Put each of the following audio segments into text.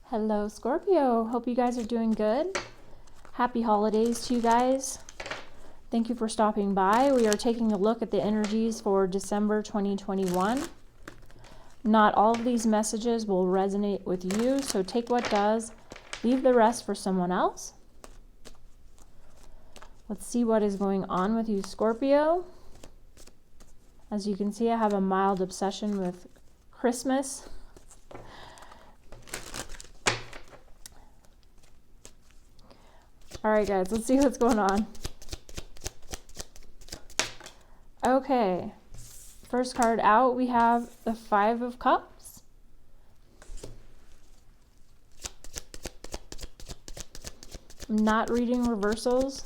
Hello, Scorpio. Hope you guys are doing good. Happy holidays to you guys. Thank you for stopping by. We are taking a look at the energies for December 2021. Not all of these messages will resonate with you, so take what does, leave the rest for someone else. Let's see what is going on with you, Scorpio. As you can see, I have a mild obsession with Christmas. All right, guys, let's see what's going on. Okay, first card out, we have the Five of Cups. I'm not reading reversals.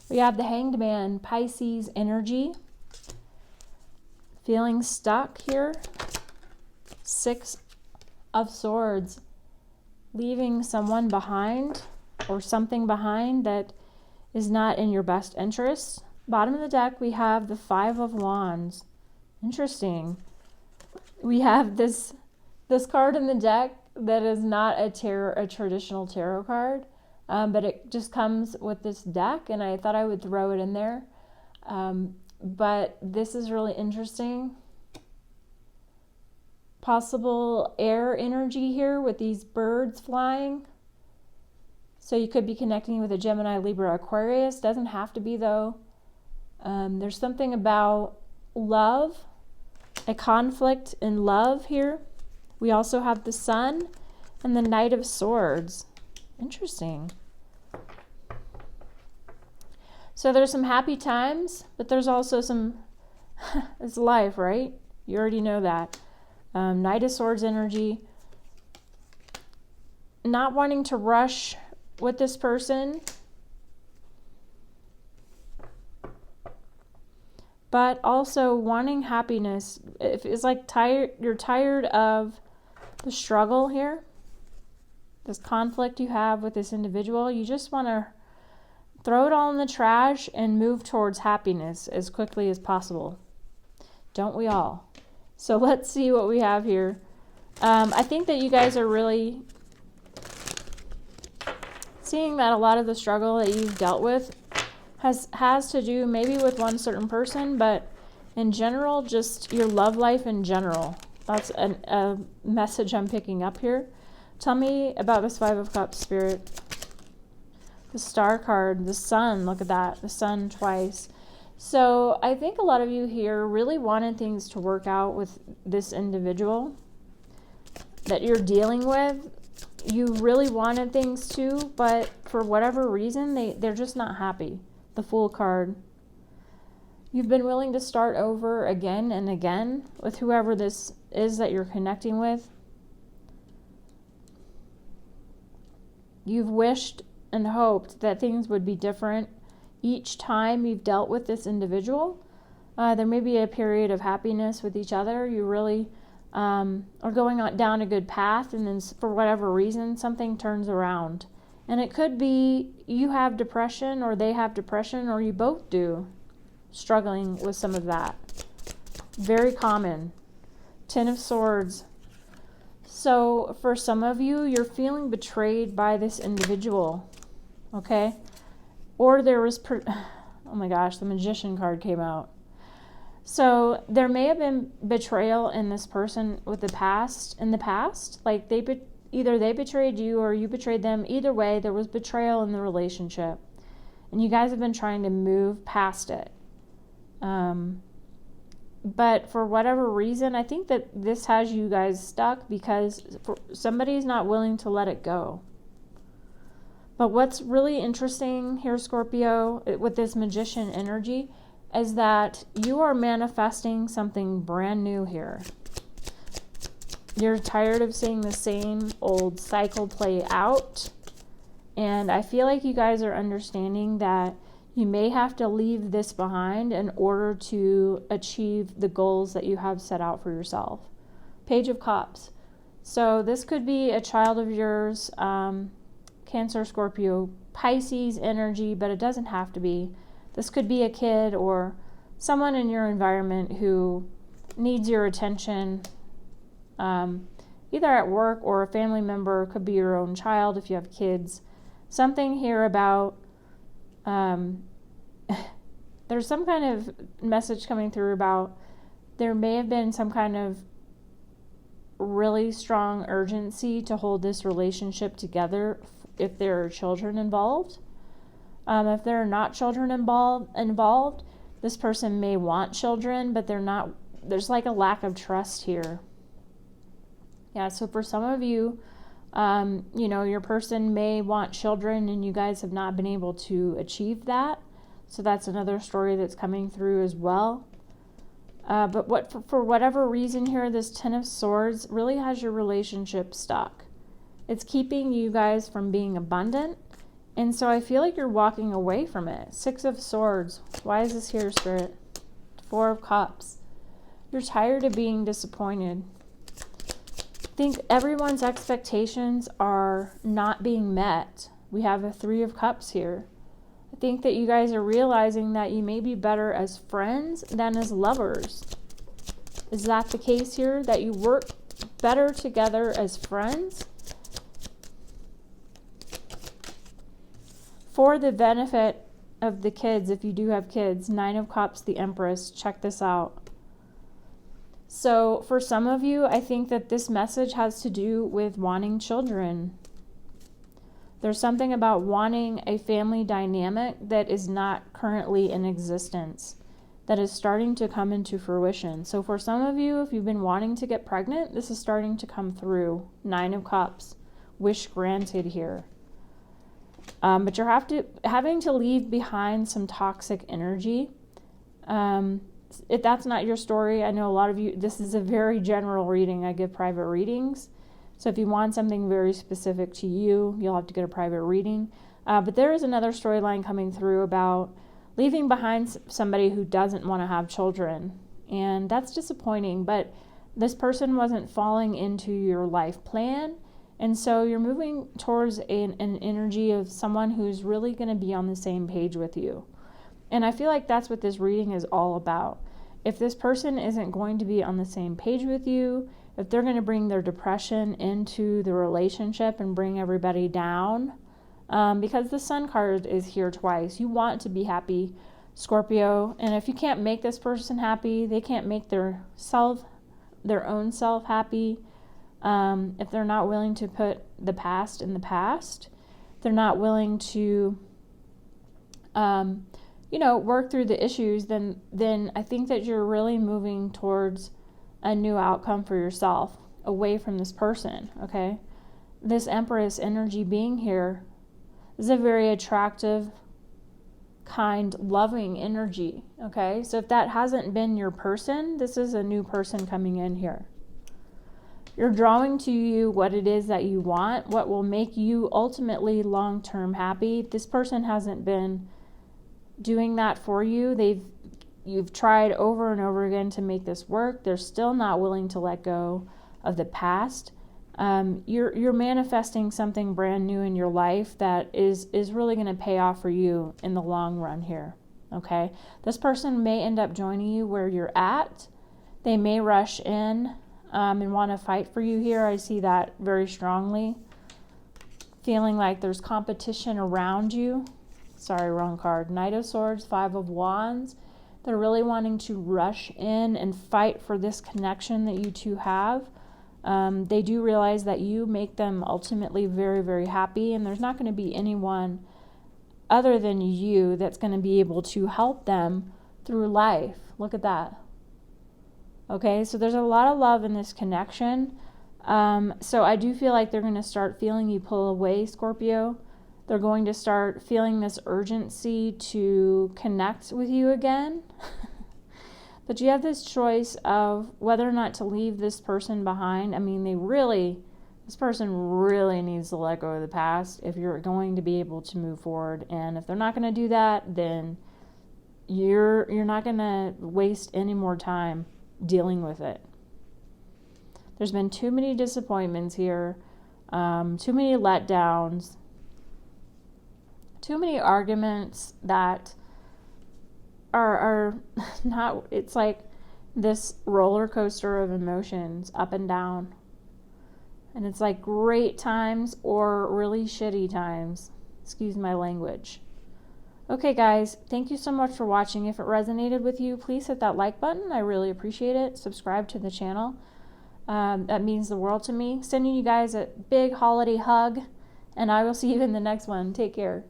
We have the Hanged Man, Pisces energy. Feeling stuck here. Six of Swords, leaving someone behind or something behind that is not in your best interest. Bottom of the deck, we have the Five of Wands. Interesting. We have this card in the deck that is not a traditional tarot card, but it just comes with this deck, and I thought I would throw it in there. But this is really interesting. Possible air energy here with these birds flying. So you could be connecting with a Gemini, Libra, Aquarius. Doesn't have to be, though. There's something about love, a conflict in love here. We also have the Sun and the Knight of Swords. Interesting. So there's some happy times, but there's also some, it's life, right? You already know that. Knight of Swords energy. Not wanting to rush with this person, but also wanting happiness. It's like you're tired of the struggle here, this conflict you have with this individual. You just want to throw it all in the trash and move towards happiness as quickly as possible. Don't we all? So let's see what we have here. I think that you guys are really seeing that a lot of the struggle that you've dealt with has to do maybe with one certain person, but in general, just your love life in general. That's a message I'm picking up here. Tell me about this Five of Cups, Spirit. The Star card, the Sun, look at that, the Sun twice. So I think a lot of you here really wanted things to work out with this individual that you're dealing with. You really wanted things to, but for whatever reason, they're just not happy. The Fool card. You've been willing to start over again and again with whoever this is that you're connecting with. You've wished and hoped that things would be different each time you've dealt with this individual. There may be a period of happiness with each other. You really are going down a good path, and then for whatever reason, something turns around. And it could be you have depression, or they have depression, or you both do, struggling with some of that. Very common. Ten of Swords. So for some of you, you're feeling betrayed by this individual, okay? Or there was, oh my gosh, the Magician card came out. So there may have been betrayal in this person in the past. Like either they betrayed you or you betrayed them. Either way, there was betrayal in the relationship. And you guys have been trying to move past it. But for whatever reason, I think that this has you guys stuck because somebody's not willing to let it go. But what's really interesting here, Scorpio, with this Magician energy, is that you are manifesting something brand new here. You're tired of seeing the same old cycle play out. And I feel like you guys are understanding that you may have to leave this behind in order to achieve the goals that you have set out for yourself. Page of Cups. So this could be a child of yours, Cancer, Scorpio, Pisces energy, but it doesn't have to be. This could be a kid or someone in your environment who needs your attention, either at work or a family member. Could be your own child if you have kids. Something here about there's some kind of message coming through about there may have been some kind of really strong urgency to hold this relationship together if there are children involved. If there are not children involved, this person may want children, but they're not. There's like a lack of trust here. Yeah, so for some of you, your person may want children and you guys have not been able to achieve that. So that's another story that's coming through as well. But for whatever reason here, this Ten of Swords really has your relationship stuck. It's keeping you guys from being abundant. And so I feel like you're walking away from it. Six of Swords. Why is this here, Spirit? Four of Cups. You're tired of being disappointed. I think everyone's expectations are not being met. We have a Three of Cups here. I think that you guys are realizing that you may be better as friends than as lovers. Is that the case here? That you work better together as friends? For the benefit of the kids, if you do have kids. Nine of Cups, the Empress. Check this out. So for some of you, I think that this message has to do with wanting children. There's something about wanting a family dynamic that is not currently in existence, that is starting to come into fruition. So for some of you, if you've been wanting to get pregnant, this is starting to come through. Nine of Cups, wish granted here. But you're having to leave behind some toxic energy. If that's not your story, I know a lot of you, this is a very general reading. I give private readings. So if you want something very specific to you, you'll have to get a private reading. But there is another storyline coming through about leaving behind somebody who doesn't want to have children. And that's disappointing, but this person wasn't falling into your life plan. And so you're moving towards an energy of someone who's really going to be on the same page with you. And I feel like that's what this reading is all about. If this person isn't going to be on the same page with you, if they're going to bring their depression into the relationship and bring everybody down, because the Sun card is here twice. You want to be happy, Scorpio. And if you can't make this person happy, they can't make their own self happy. If they're not willing to put the past in the past, they're not willing to work through the issues, then I think that you're really moving towards a new outcome for yourself, away from this person, okay? This Empress energy being here is a very attractive, kind, loving energy, okay? So if that hasn't been your person, this is a new person coming in here. You're drawing to you what it is that you want, what will make you ultimately long-term happy. If this person hasn't been doing that for you, you've tried over and over again to make this work. They're still not willing to let go of the past. You're manifesting something brand new in your life that is really going to pay off for you in the long run here. Okay, this person may end up joining you where you're at. They may rush in and want to fight for you here. I see that very strongly. Feeling like there's competition around you. Sorry, wrong card. Knight of Swords, Five of Wands. They're really wanting to rush in and fight for this connection that you two have. They do realize that you make them ultimately very, very happy, and there's not going to be anyone other than you that's going to be able to help them through life. Look at that. Okay, so there's a lot of love in this connection. So I do feel like they're going to start feeling you pull away, Scorpio. They're going to start feeling this urgency to connect with you again. But you have this choice of whether or not to leave this person behind. I mean, this person really needs to let go of the past if you're going to be able to move forward. And if they're not going to do that, then you're not going to waste any more time dealing with it. There's been too many disappointments here, too many letdowns, too many arguments that are not, it's like this roller coaster of emotions up and down. And it's like great times or really shitty times. Excuse my language. Okay, guys, thank you so much for watching. If it resonated with you, please hit that like button. I really appreciate it. Subscribe to the channel. That means the world to me. Sending you guys a big holiday hug, and I will see you in the next one. Take care.